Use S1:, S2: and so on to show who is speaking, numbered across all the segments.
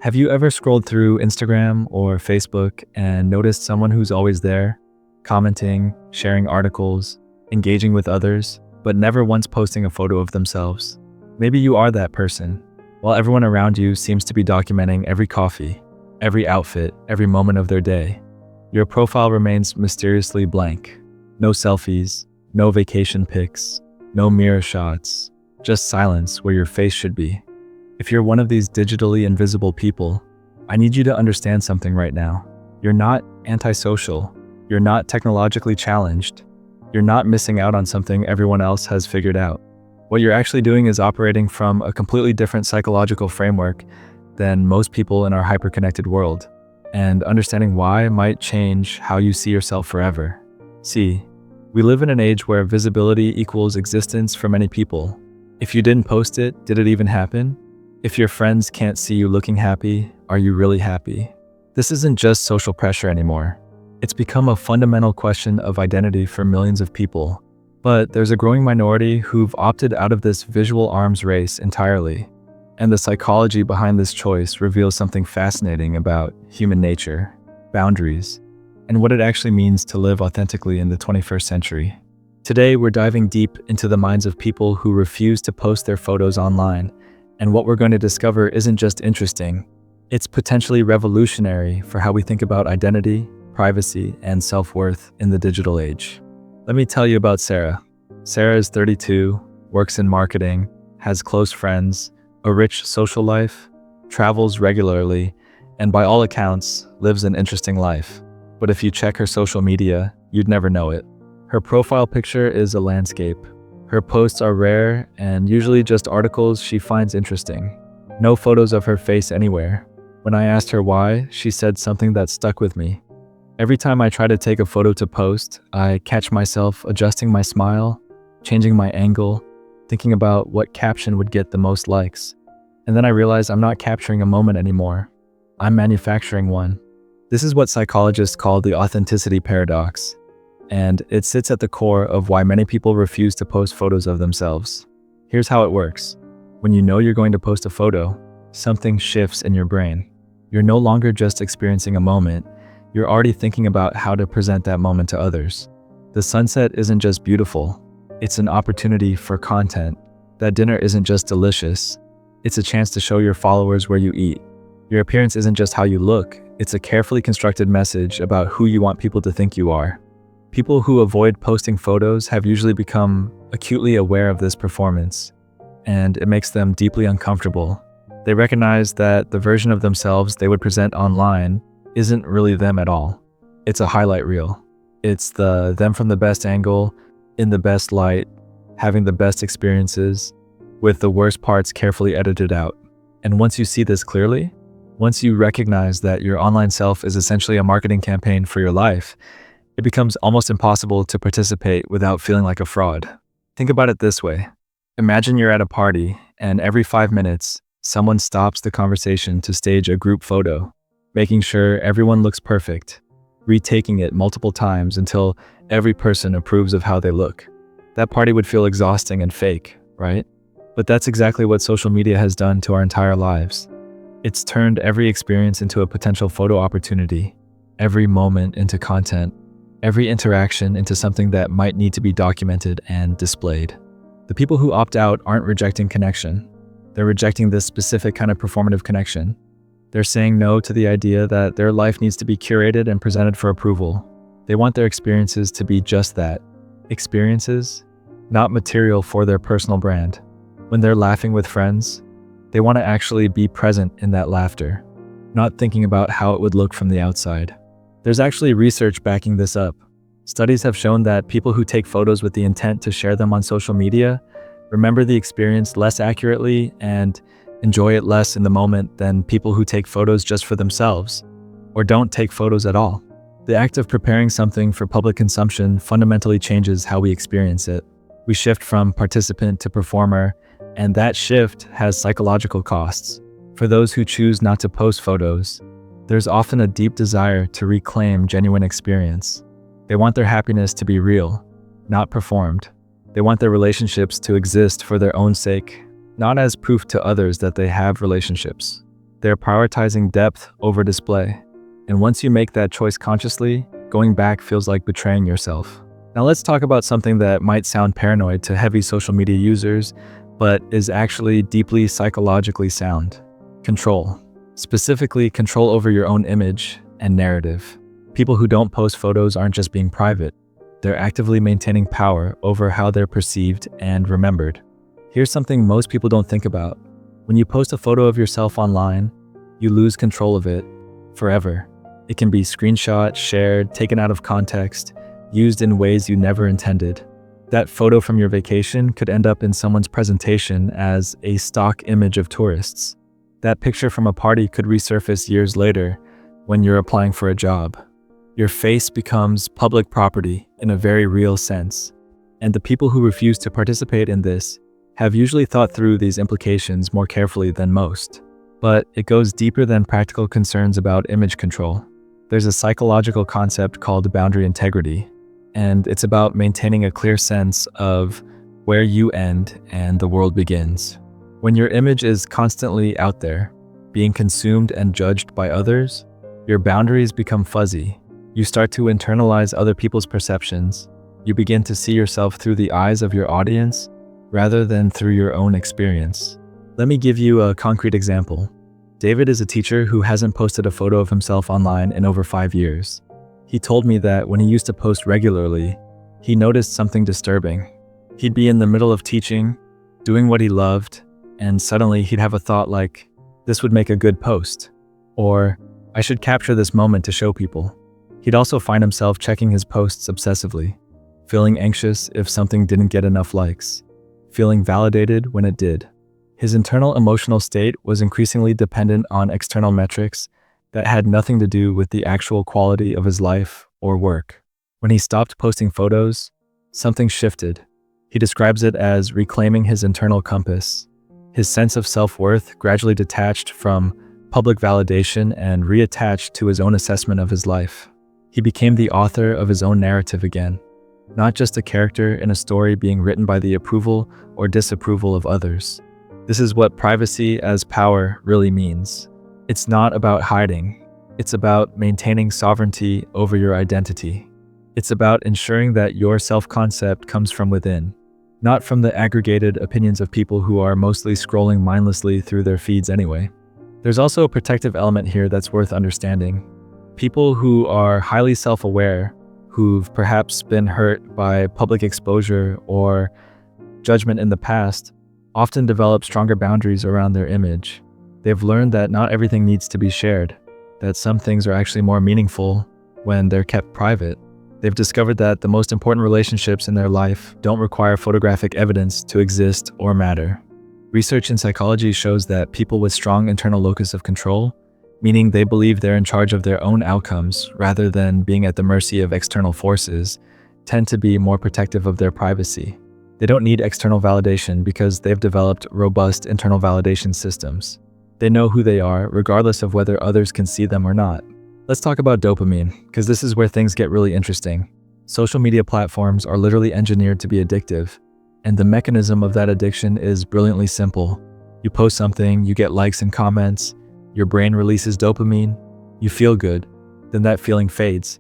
S1: Have you ever scrolled through Instagram or Facebook and noticed someone who's always there, commenting, sharing articles, engaging with others, but never once posting a photo of themselves? Maybe you are that person, while everyone around you seems to be documenting every coffee, every outfit, every moment of their day. Your profile remains mysteriously blank. No selfies, no vacation pics, no mirror shots, just silence where your face should be. If you're one of these digitally invisible people, I need you to understand something right now. You're not antisocial. You're not technologically challenged. You're not missing out on something everyone else has figured out. What you're actually doing is operating from a completely different psychological framework than most people in our hyper-connected world, and understanding why might change how you see yourself forever. See, we live in an age where visibility equals existence for many people. If you didn't post it, did it even happen? If your friends can't see you looking happy, are you really happy? This isn't just social pressure anymore. It's become a fundamental question of identity for millions of people. But there's a growing minority who've opted out of this visual arms race entirely. And the psychology behind this choice reveals something fascinating about human nature, boundaries, and what it actually means to live authentically in the 21st century. Today, we're diving deep into the minds of people who refuse to post their photos online. And what we're going to discover isn't just interesting, it's potentially revolutionary for how we think about identity, privacy, and self-worth in the digital age. Let me tell you about Sarah. Sarah is 32, works in marketing, has close friends, a rich social life, travels regularly, and by all accounts, lives an interesting life. But if you check her social media, you'd never know it. Her profile picture is a landscape. Her posts are rare and usually just articles she finds interesting. No photos of her face anywhere. When I asked her why, she said something that stuck with me. Every time I try to take a photo to post, I catch myself adjusting my smile, changing my angle, thinking about what caption would get the most likes. And then I realize I'm not capturing a moment anymore. I'm manufacturing one. This is what psychologists call the authenticity paradox. And it sits at the core of why many people refuse to post photos of themselves. Here's how it works. When you know you're going to post a photo, something shifts in your brain. You're no longer just experiencing a moment, you're already thinking about how to present that moment to others. The sunset isn't just beautiful, it's an opportunity for content. That dinner isn't just delicious, it's a chance to show your followers where you eat. Your appearance isn't just how you look, it's a carefully constructed message about who you want people to think you are. People who avoid posting photos have usually become acutely aware of this performance, and it makes them deeply uncomfortable. They recognize that the version of themselves they would present online isn't really them at all. It's a highlight reel. It's the them from the best angle, in the best light, having the best experiences, with the worst parts carefully edited out. And once you see this clearly, once you recognize that your online self is essentially a marketing campaign for your life, it becomes almost impossible to participate without feeling like a fraud. Think about it this way. Imagine you're at a party, and every 5 minutes, someone stops the conversation to stage a group photo, making sure everyone looks perfect, retaking it multiple times until every person approves of how they look. That party would feel exhausting and fake, right? But that's exactly what social media has done to our entire lives. It's turned every experience into a potential photo opportunity, every moment into content, every interaction into something that might need to be documented and displayed. The people who opt out aren't rejecting connection. They're rejecting this specific kind of performative connection. They're saying no to the idea that their life needs to be curated and presented for approval. They want their experiences to be just that, experiences, not material for their personal brand. When they're laughing with friends, they want to actually be present in that laughter, not thinking about how it would look from the outside. There's actually research backing this up. Studies have shown that people who take photos with the intent to share them on social media remember the experience less accurately and enjoy it less in the moment than people who take photos just for themselves, or don't take photos at all. The act of preparing something for public consumption fundamentally changes how we experience it. We shift from participant to performer, and that shift has psychological costs. For those who choose not to post photos, there's often a deep desire to reclaim genuine experience. They want their happiness to be real, not performed. They want their relationships to exist for their own sake, not as proof to others that they have relationships. They're prioritizing depth over display. And once you make that choice consciously, going back feels like betraying yourself. Now let's talk about something that might sound paranoid to heavy social media users, but is actually deeply psychologically sound. Control. Specifically, control over your own image and narrative. People who don't post photos aren't just being private. They're actively maintaining power over how they're perceived and remembered. Here's something most people don't think about. When you post a photo of yourself online, you lose control of it forever. It can be screenshot, shared, taken out of context, used in ways you never intended. That photo from your vacation could end up in someone's presentation as a stock image of tourists. That picture from a party could resurface years later when you're applying for a job. Your face becomes public property in a very real sense. And the people who refuse to participate in this have usually thought through these implications more carefully than most. But it goes deeper than practical concerns about image control. There's a psychological concept called boundary integrity, and it's about maintaining a clear sense of where you end and the world begins. When your image is constantly out there, being consumed and judged by others, your boundaries become fuzzy. You start to internalize other people's perceptions. You begin to see yourself through the eyes of your audience rather than through your own experience. Let me give you a concrete example. David is a teacher who hasn't posted a photo of himself online in over 5 years. He told me that when he used to post regularly, he noticed something disturbing. He'd be in the middle of teaching, doing what he loved, and suddenly he'd have a thought like, "This would make a good post," or "I should capture this moment to show people." He'd also find himself checking his posts obsessively, feeling anxious if something didn't get enough likes, feeling validated when it did. His internal emotional state was increasingly dependent on external metrics that had nothing to do with the actual quality of his life or work. When he stopped posting photos, something shifted. He describes it as reclaiming his internal compass. His sense of self-worth gradually detached from public validation and reattached to his own assessment of his life. He became the author of his own narrative again, not just a character in a story being written by the approval or disapproval of others. This is what privacy as power really means. It's not about hiding. It's about maintaining sovereignty over your identity. It's about ensuring that your self-concept comes from within, not from the aggregated opinions of people who are mostly scrolling mindlessly through their feeds anyway. There's also a protective element here that's worth understanding. People who are highly self-aware, who've perhaps been hurt by public exposure or judgment in the past, often develop stronger boundaries around their image. They've learned that not everything needs to be shared, that some things are actually more meaningful when they're kept private. They've discovered that the most important relationships in their life don't require photographic evidence to exist or matter. Research in psychology shows that people with strong internal locus of control, meaning they believe they're in charge of their own outcomes rather than being at the mercy of external forces, tend to be more protective of their privacy. They don't need external validation because they've developed robust internal validation systems. They know who they are, regardless of whether others can see them or not. Let's talk about dopamine, because this is where things get really interesting. Social media platforms are literally engineered to be addictive, and the mechanism of that addiction is brilliantly simple. You post something, you get likes and comments, your brain releases dopamine, you feel good, then that feeling fades,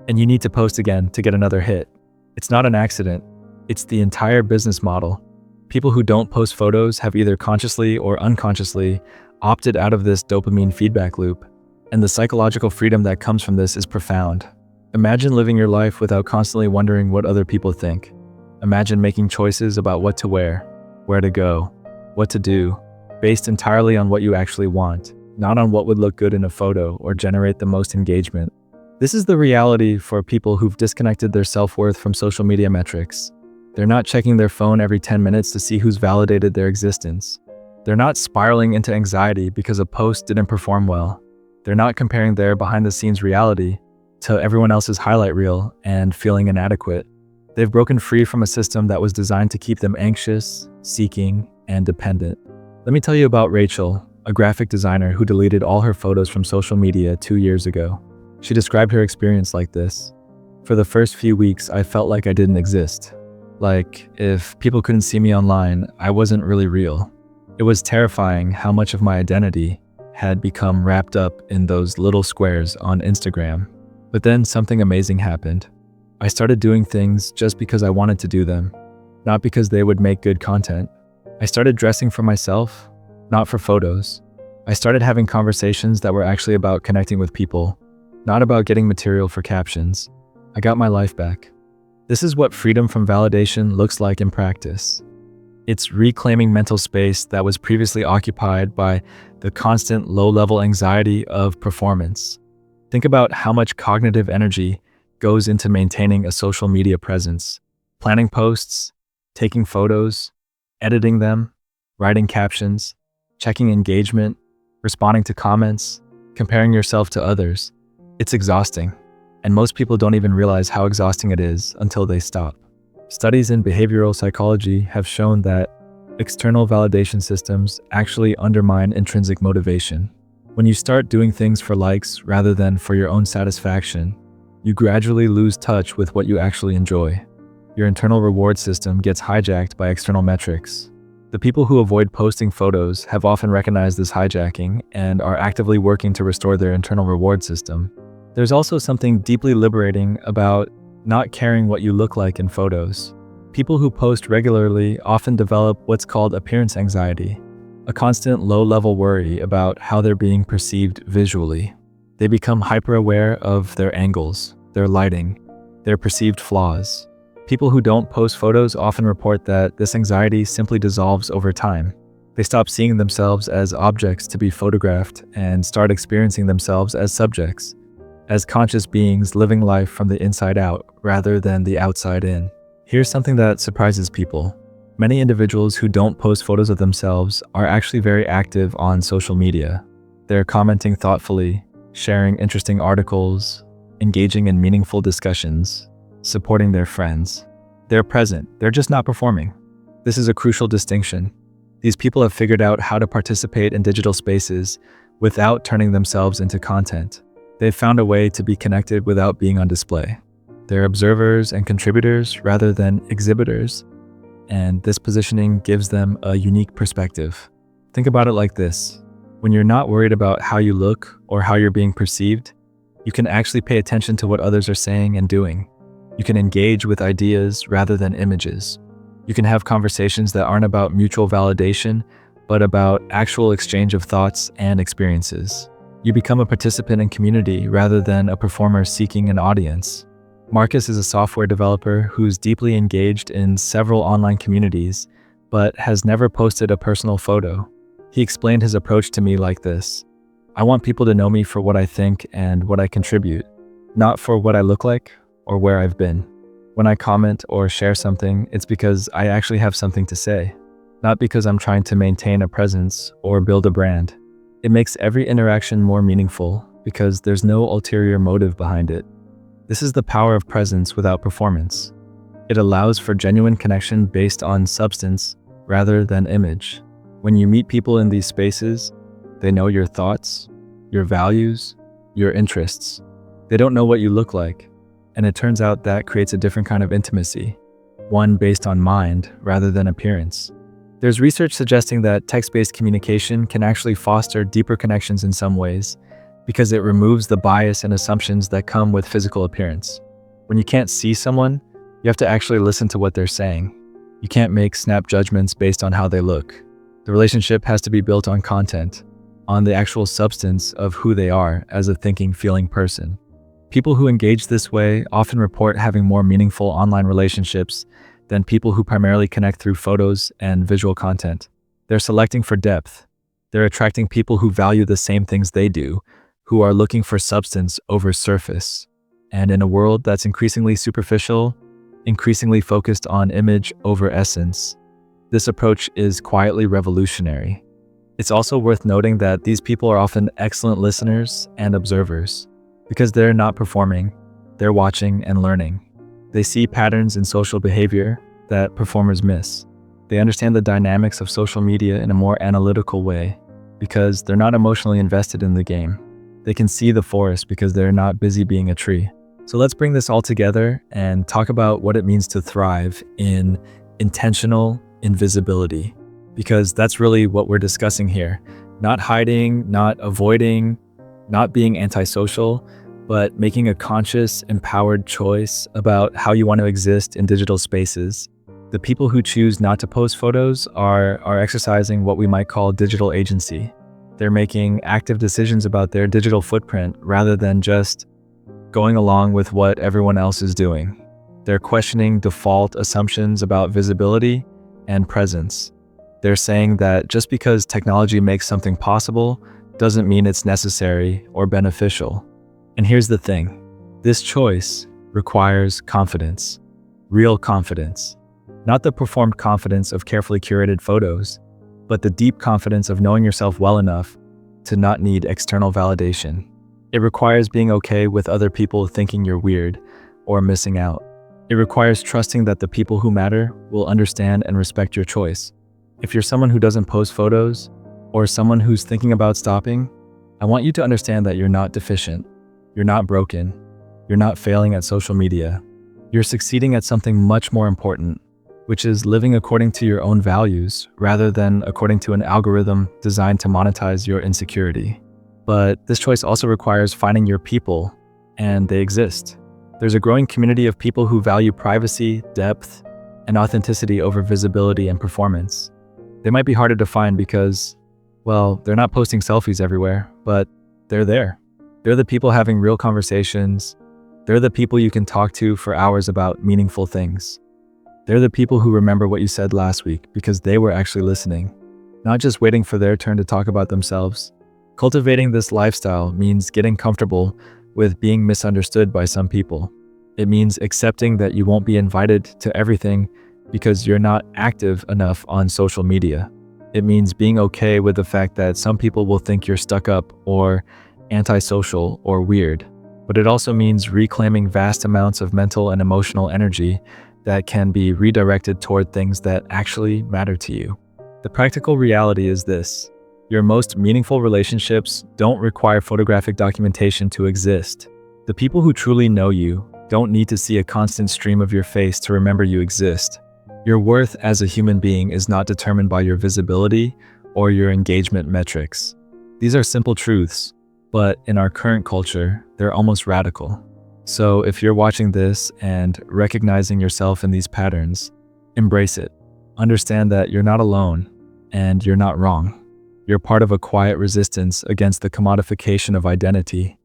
S1: and you need to post again to get another hit. It's not an accident, it's the entire business model. People who don't post photos have either consciously or unconsciously opted out of this dopamine feedback loop, and the psychological freedom that comes from this is profound. Imagine living your life without constantly wondering what other people think. Imagine making choices about what to wear, where to go, what to do, based entirely on what you actually want, not on what would look good in a photo or generate the most engagement. This is the reality for people who've disconnected their self-worth from social media metrics. They're not checking their phone every 10 minutes to see who's validated their existence. They're not spiraling into anxiety because a post didn't perform well. They're not comparing their behind-the-scenes reality to everyone else's highlight reel and feeling inadequate. They've broken free from a system that was designed to keep them anxious, seeking, and dependent. Let me tell you about Rachel, a graphic designer who deleted all her photos from social media 2 years ago. She described her experience like this. For the first few weeks, I felt like I didn't exist. Like, if people couldn't see me online, I wasn't really real. It was terrifying how much of my identity had become wrapped up in those little squares on Instagram. But then something amazing happened. I started doing things just because I wanted to do them, not because they would make good content. I started dressing for myself, not for photos. I started having conversations that were actually about connecting with people, not about getting material for captions. I got my life back. This is what freedom from validation looks like in practice. It's reclaiming mental space that was previously occupied by the constant low-level anxiety of performance. Think about how much cognitive energy goes into maintaining a social media presence, planning posts, taking photos, editing them, writing captions, checking engagement, responding to comments, comparing yourself to others. It's exhausting, and most people don't even realize how exhausting it is until they stop. Studies in behavioral psychology have shown that external validation systems actually undermine intrinsic motivation. When you start doing things for likes rather than for your own satisfaction, you gradually lose touch with what you actually enjoy. Your internal reward system gets hijacked by external metrics. The people who avoid posting photos have often recognized this hijacking and are actively working to restore their internal reward system. There's also something deeply liberating about not caring what you look like in photos. People who post regularly often develop what's called appearance anxiety, a constant low-level worry about how they're being perceived visually. They become hyper-aware of their angles, their lighting, their perceived flaws. People who don't post photos often report that this anxiety simply dissolves over time. They stop seeing themselves as objects to be photographed and start experiencing themselves as subjects, as conscious beings living life from the inside out rather than the outside in. Here's something that surprises people. Many individuals who don't post photos of themselves are actually very active on social media. They're commenting thoughtfully, sharing interesting articles, engaging in meaningful discussions, supporting their friends. They're present, they're just not performing. This is a crucial distinction. These people have figured out how to participate in digital spaces without turning themselves into content. They've found a way to be connected without being on display. They're observers and contributors rather than exhibitors, and this positioning gives them a unique perspective. Think about it like this. When you're not worried about how you look or how you're being perceived, you can actually pay attention to what others are saying and doing. You can engage with ideas rather than images. You can have conversations that aren't about mutual validation, but about actual exchange of thoughts and experiences. You become a participant in community rather than a performer seeking an audience. Marcus is a software developer who's deeply engaged in several online communities, but has never posted a personal photo. He explained his approach to me like this: I want people to know me for what I think and what I contribute, not for what I look like or where I've been. When I comment or share something, it's because I actually have something to say, not because I'm trying to maintain a presence or build a brand. It makes every interaction more meaningful because there's no ulterior motive behind it. This is the power of presence without performance. It allows for genuine connection based on substance rather than image. When you meet people in these spaces, they know your thoughts, your values, your interests. They don't know what you look like, and it turns out that creates a different kind of intimacy, one based on mind rather than appearance. There's research suggesting that text-based communication can actually foster deeper connections in some ways because it removes the bias and assumptions that come with physical appearance. When you can't see someone, you have to actually listen to what they're saying. You can't make snap judgments based on how they look. The relationship has to be built on content, on the actual substance of who they are as a thinking, feeling person. People who engage this way often report having more meaningful online relationships than people who primarily connect through photos and visual content. They're selecting for depth. They're attracting people who value the same things they do, who are looking for substance over surface. And in a world that's increasingly superficial, increasingly focused on image over essence, this approach is quietly revolutionary. It's also worth noting that these people are often excellent listeners and observers. Because they're not performing, they're watching and learning. They see patterns in social behavior that performers miss. They understand the dynamics of social media in a more analytical way because they're not emotionally invested in the game. They can see the forest because they're not busy being a tree. So let's bring this all together and talk about what it means to thrive in intentional invisibility, because that's really what we're discussing here. Not hiding, not avoiding, not being antisocial, but making a conscious, empowered choice about how you want to exist in digital spaces. The people who choose not to post photos are exercising what we might call digital agency. They're making active decisions about their digital footprint rather than just going along with what everyone else is doing. They're questioning default assumptions about visibility and presence. They're saying that just because technology makes something possible doesn't mean it's necessary or beneficial. And here's the thing. This choice requires confidence, real confidence. Not the performed confidence of carefully curated photos, but the deep confidence of knowing yourself well enough to not need external validation. It requires being okay with other people thinking you're weird or missing out. It requires trusting that the people who matter will understand and respect your choice. If you're someone who doesn't post photos or someone who's thinking about stopping, I want you to understand that you're not deficient. You're not broken. You're not failing at social media. You're succeeding at something much more important, which is living according to your own values rather than according to an algorithm designed to monetize your insecurity. But this choice also requires finding your people, and they exist. There's a growing community of people who value privacy, depth, and authenticity over visibility and performance. They might be harder to find because, well, they're not posting selfies everywhere, but they're there. They're the people having real conversations. They're the people you can talk to for hours about meaningful things. They're the people who remember what you said last week because they were actually listening, not just waiting for their turn to talk about themselves. Cultivating this lifestyle means getting comfortable with being misunderstood by some people. It means accepting that you won't be invited to everything because you're not active enough on social media. It means being okay with the fact that some people will think you're stuck up or antisocial or weird. But it also means reclaiming vast amounts of mental and emotional energy that can be redirected toward things that actually matter to you. The practical reality is this. Your most meaningful relationships don't require photographic documentation to exist. The people who truly know you don't need to see a constant stream of your face to remember you exist. Your worth as a human being is not determined by your visibility or your engagement metrics. These are simple truths, but in our current culture, they're almost radical. So if you're watching this and recognizing yourself in these patterns, embrace it. Understand that you're not alone and you're not wrong. You're part of a quiet resistance against the commodification of identity,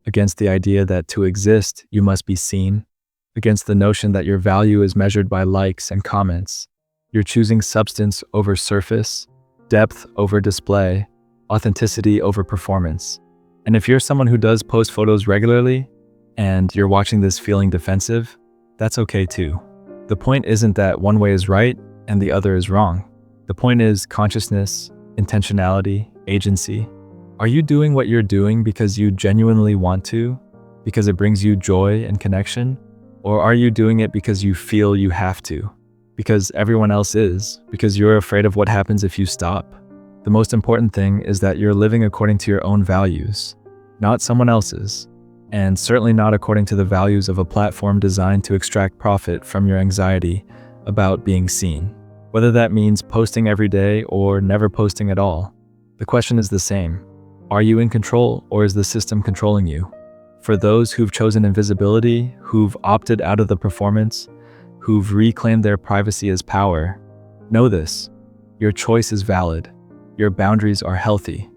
S1: against the idea that to exist, you must be seen, against the notion that your value is measured by likes and comments. You're choosing substance over surface, depth over display, authenticity over performance. And if you're someone who does post photos regularly, and you're watching this feeling defensive, that's okay too. The point isn't that one way is right and the other is wrong. The point is consciousness, intentionality, agency. Are you doing what you're doing because you genuinely want to, because it brings you joy and connection? Or are you doing it because you feel you have to, because everyone else is, because you're afraid of what happens if you stop? The most important thing is that you're living according to your own values, not someone else's. And certainly not according to the values of a platform designed to extract profit from your anxiety about being seen. Whether that means posting every day or never posting at all, the question is the same. Are you in control or is the system controlling you? For those who've chosen invisibility, who've opted out of the performance, who've reclaimed their privacy as power, know this. Your choice is valid. Your boundaries are healthy.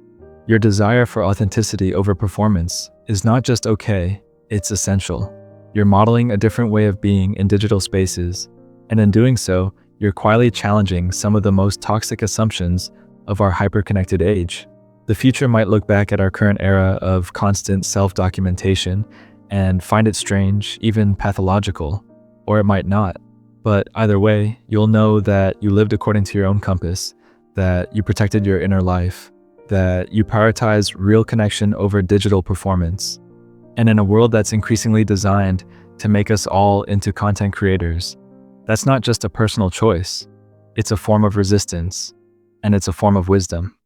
S1: Your desire for authenticity over performance is not just okay, it's essential. You're modeling a different way of being in digital spaces, and in doing so, you're quietly challenging some of the most toxic assumptions of our hyper-connected age. The future might look back at our current era of constant self-documentation and find it strange, even pathological, or it might not. But either way, you'll know that you lived according to your own compass, that you protected your inner life, that you prioritize real connection over digital performance. And in a world that's increasingly designed to make us all into content creators, that's not just a personal choice. It's a form of resistance, and it's a form of wisdom.